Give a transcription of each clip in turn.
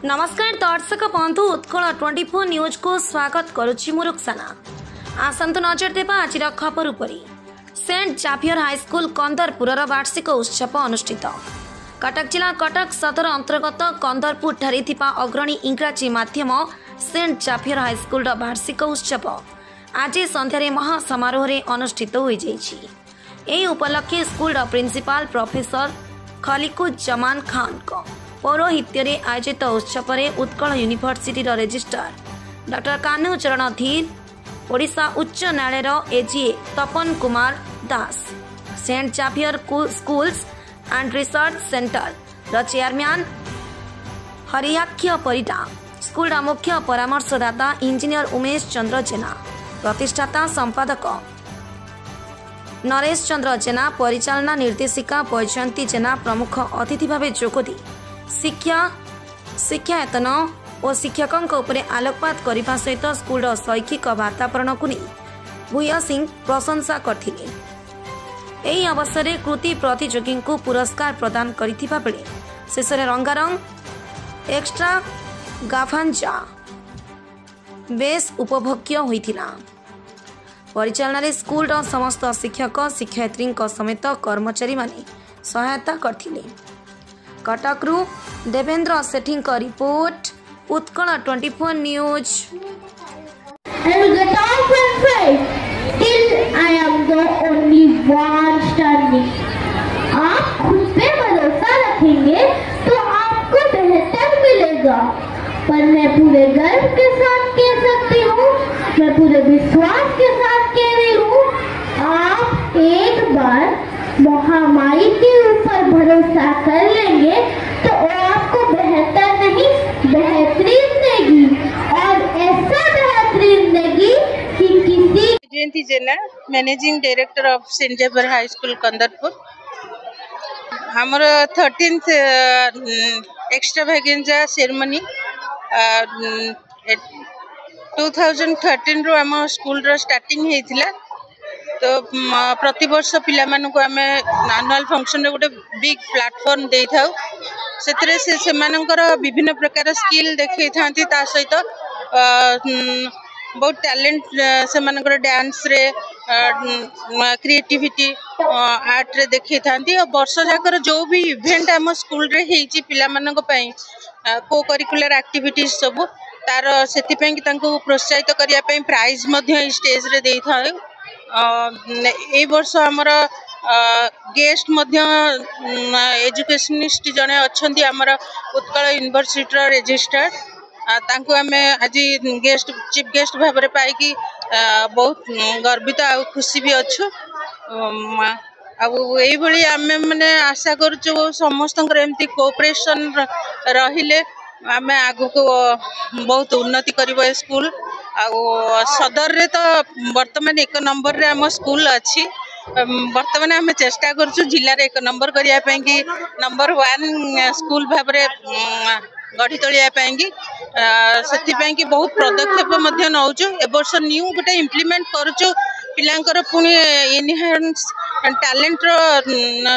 नमस्कार दर्शक बंधु उत्कल 24 न्यूज को स्वागत करुच्ची मु रुक्साना। आसंतु नजर देवा आज खबर उपरी। सेंट जाभियर हाईस्कूल कंदरपुर वार्षिक उत्सव अनुष्ठित। कटक जिला कटक सदर अंतर्गत कंदरपुर ठारे थिबा अग्रणी इंग्राजी माध्यम सेंट जाभियर हाईस्कूल वार्षिक उत्सव आज संध्यारे महासमारोह अनुष्ठित हो जाइछि। एही उपलक्षे school principal professor Khaliquzzaman Khan को पौरोहित्य आयोजित उत्सव में Utkal university registrar doctor Kanhu Charan Dhir, Odisha उच्च न्यायालय AGA Tapan Kumar Das, saint Xavier schools and research centre chairman Haryakshya Parida, school मुख्य परामर्शदाता इंजीनियर उमेश चंद्र जेना, प्रतिष्ठाता संपादक नरेश चंद्र जेना, परिचालना निर्देशिका बैजयंती जेना प्रमुख अतिथि भाव जोगदी शिक्षायतन और शिक्षकों उपरे आलोकपात करने सहित स्कूल शैक्षिक वातावरण को नहीं भूयसी प्रशंसा करथिले। एही अवसर में कृति प्रतियोगी को पुरस्कार प्रदान करिथिबा बेले शेष में रंगारंग एक्स्ट्रा गाफांजा बेस उपभोग्य होइथिला। परिचालन स्कूल समस्त शिक्षक शिक्षयित्री समेत कर्मचारी माने सहायता करथिले। कटकरू देवेंद्र सेठी का रिपोर्ट, उत्कल 24 न्यूज। आप खुद पे भरोसा रखेंगे तो आपको बेहतर मिलेगा। पर मैं पूरे गर्व के साथ कह सकती हूँ, मैं पूरे विश्वास के साथ कह रही हूँ, आप एक बार महामारी के ऊपर भरोसा कर लेंगे तो आपको बेहतर नहीं बेहतरीन देगी, और ऐसा बेहतरीन देगी कि किसी। Jayanti Jena, managing director of saint Xavier high school Kandarpur. हमार 13th एक्स्ट्रा वैगेंजा सेरेमनी 2013 रो आम स्कूल रो स्टार्टिंग हेतिला। तो प्रति वर्ष पिला मानू को आम एनुअल फंक्शन रे गोटे बिग प्लेटफॉर्म दे थाउ। सेतरे से मानकर विभिन्न प्रकार स्किल देखै थांती, ता सहित बहुत टैलेंट से मानकर डांस रे क्रिएटिविटी आर्ट रे देखै थांती। और वर्ष जाकर जो भी इवेंट आम स्कूल रे हेची पिला मानक पई को करिकुलर एक्टिविटीज सब तार सेति पई कि तांको प्रोत्साहित करिया पई प्राइज मध्य स्टेज रे देई थाउ। ए वर्ष आमर गेस्ट मध्य एजुकेशनिस्ट जने अच्छी आमर उत्कल यूनिवर्सिटी रजिस्ट्रार तांको आमे आज गेस्ट चीफ गेस्ट भाव में पाई बहुत गर्वित आ खुशी भी अच्छु। आई आमे माने आशा करूँ समस्त एमती कोऑपरेशन रहिले आमे आगु को बहुत उन्नति करिबो स्कूल। सदर रे तो वर्तमान 1 नंबर रे आम स्कूल अच्छी। वर्तमान आम चेष्टा करूँ जिले में 1 नंबर करने की नंबर 1 स्कूल भाव में गढ़ी तोलियापाई से बहुत पदक्षेप नौचु। ए वर्ष न्यू गोटे इम्प्लीमेंट करुचु पिलांकर पुणी इनहांस टैलेंट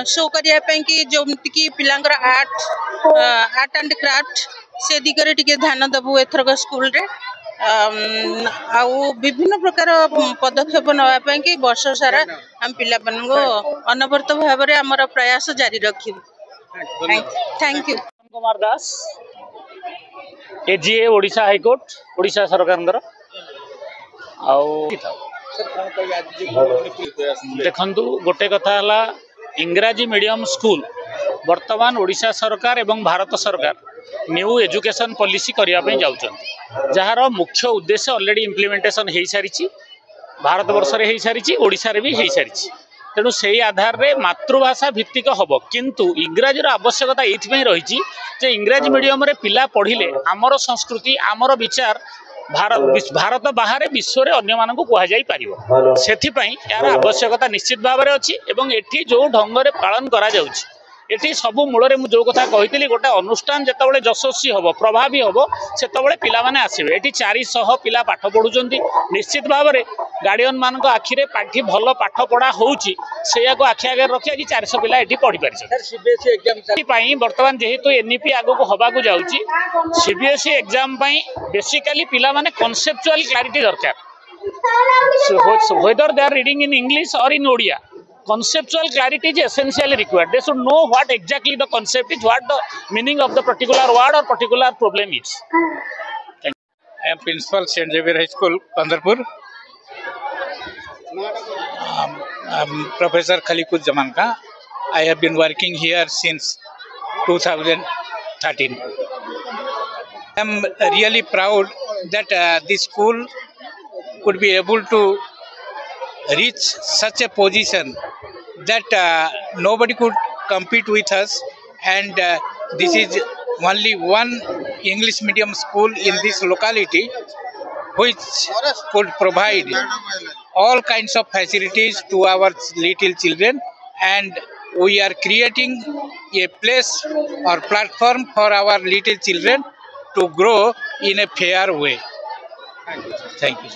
शो करने की जमती पिलांकर आर्ट एंड क्राफ्ट से दिगरे टिके ध्यान देबू एथरक स्कूल रे। विभिन्न प्रकार पदक्षेप नापी कि वर्ष सारा आम पिला अनवरत भाव में आमर प्रयास जारी रखी। Thank you. Kumar Das, AGA Odisha high court Odisha सरकार। देखु गोटे कथा है इंग्राजी मीडियम स्कूल वर्तमान ओडिशा सरकार एवं भारत सरकार न्यू एजुकेशन पॉलिसी करने जाउछन, जार मुख्य उद्देश्य ऑलरेडी इम्प्लीमेंटेशन हो सारी भारत वर्ष रे हो सारी ओडिशा रे भी हो सारी। तेणु से आधार रे मातृभाषा भित्तिक हम किंतु इंग्राजी आवश्यकता ये रही जे इंग्राजी मीडियम रे पिला पढ़िले आमर संस्कृति आमर विचार भारत बाहर विश्व रे अन्य मानक कहुई पार से यार आवश्यकता निश्चित भाव में अच्छी। एठी जो ढंग से पालन करा जाउछि एठी सबु मूल में जो कथा कही गोटे अनुष्ठान जितेबाला यशस्वी हम प्रभावी हम से पिला माने आसबे। एठी 400 पिला पाठ पढ़ुचंती। निश्चित भाव में गार्डियन मान आखिरे पाठी भल पाठ पढ़ा होउची सेया को आखि आगे रखी आज 400 पिला एठी पढ़ी पारि बर्तमान जेहेतु एनईपी आगो को हवा को जाउची सीबीएसई एग्जाम पाई बेसिकली पिला माने कॉन्सेप्चुअल क्लैरिटी दरकार whether they are reading in English or in Odia. Conceptual clarity is essentially required. They should know what exactly the concept is, what the meaning of the particular word or particular problem is. I am Principal St. Xavier High School, Kandarpur. Professor Khalikud Zamanka. I have been working here since 2013. I am really proud that this school could be able to reach such a position that nobody could compete with us, and this is only one English medium school in this locality which could provide all kinds of facilities to our little children, and we are creating a place or platform for our little children to grow in a fair way. Thank you.